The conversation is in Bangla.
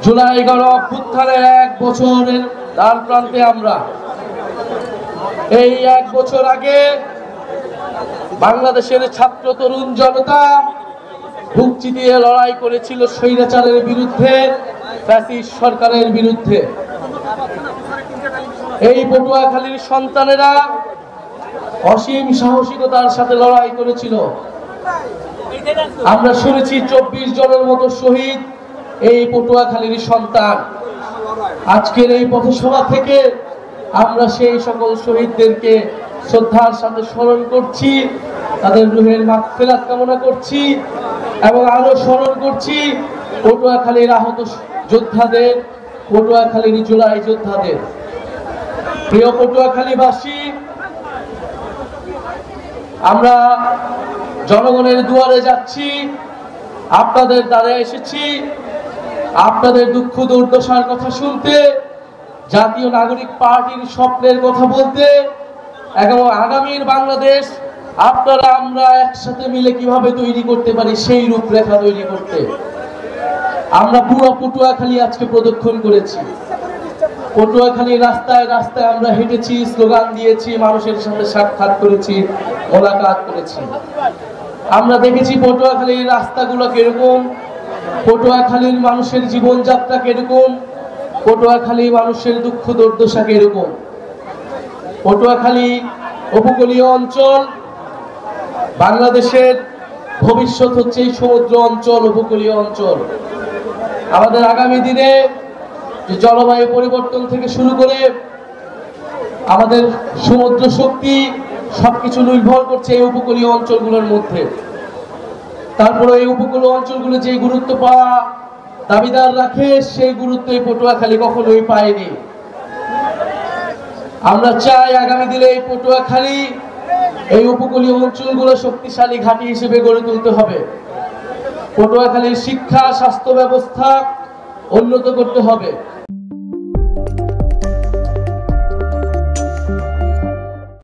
জুলাই গণ অভ্যুত্থানের 1 বছরের দ্বার প্রান্তে আমরা। এই 1 বছর আগে বাংলাদেশের ছাত্র তরুণ জনতা বুক চিতিয়ে লড়াই করেছিল স্বৈরাচারের বিরুদ্ধে, ফ্যাসিস্ট সরকারের বিরুদ্ধে। এই পটুয়াখালীর সন্তানেরা অসীম সাহসিকতার সাথে লড়াই করেছিল। আমরা শুনেছি 24 জনের মতো শহীদ এই পটুয়াখালীর সন্তান। আজকের এই পথসভা থেকে আমরা সেই সকল শহীদদেরকে শ্রদ্ধার সাথে স্মরণ করছি, তাদের রুহের মাগফিরাত কামনা করছি এবং আরো স্মরণ করছি পটুয়াখালীর আহত যোদ্ধাদের, পটুয়াখালীর জুলাই যোদ্ধাদের। প্রিয় পটুয়াখালীবাসী, আমরা জনগণের দুয়ারে যাচ্ছি, আপনাদের দ্বারে এসেছি আপনাদের দুঃখ দুর্দশার কথা শুনতে, জাতীয় নাগরিক পার্টির স্বপ্নের কথা বলতে এবং আগামীর বাংলাদেশ আপনারা আমরা একসাথে মিলে কিভাবে তৈরি করতে পারি সেই রূপরেখা তৈরি করতে। আমরা পুরো পটুয়াখালী আজকে প্রদক্ষিণ করেছি। পটুয়াখালীর রাস্তায় রাস্তায় আমরা হেঁটেছি, স্লোগান দিয়েছি, মানুষের সাথে সাক্ষাৎ করেছি, মোলাকাত করেছি। আমরা দেখেছি পটুয়াখালীর রাস্তাগুলো কিরকম, পটুয়াখালীর মানুষের জীবনযাত্রা কিরকম, পটুয়াখালী মানুষের দুঃখ দুর্দশা কিরকম। পটুয়াখালী উপকূলীয় অঞ্চল, বাংলাদেশের ভবিষ্যৎ হচ্ছে এই সমুদ্র অঞ্চল, উপকূলীয় অঞ্চল। আমাদের আগামী দিনে জলবায়ু পরিবর্তন থেকে শুরু করে আমাদের সমুদ্র শক্তি সবকিছু নির্ভর করছে এই উপকূলীয় অঞ্চলগুলোর মধ্যে। তারপরে এই উপকূলীয় অঞ্চলগুলো যে গুরুত্ব পাওয়া দাবিদার রাখে, সেই গুরুত্ব এই পটুয়াখালী কখনোই পায়নি। আমরা চাই আগামী দিনে এই পটুয়াখালী, এই উপকূলীয় অঞ্চলগুলো শক্তিশালী ঘাঁটি হিসেবে গড়ে তুলতে হবে। পটুয়াখালীর শিক্ষা, স্বাস্থ্য ব্যবস্থা উন্নত করতে হবে।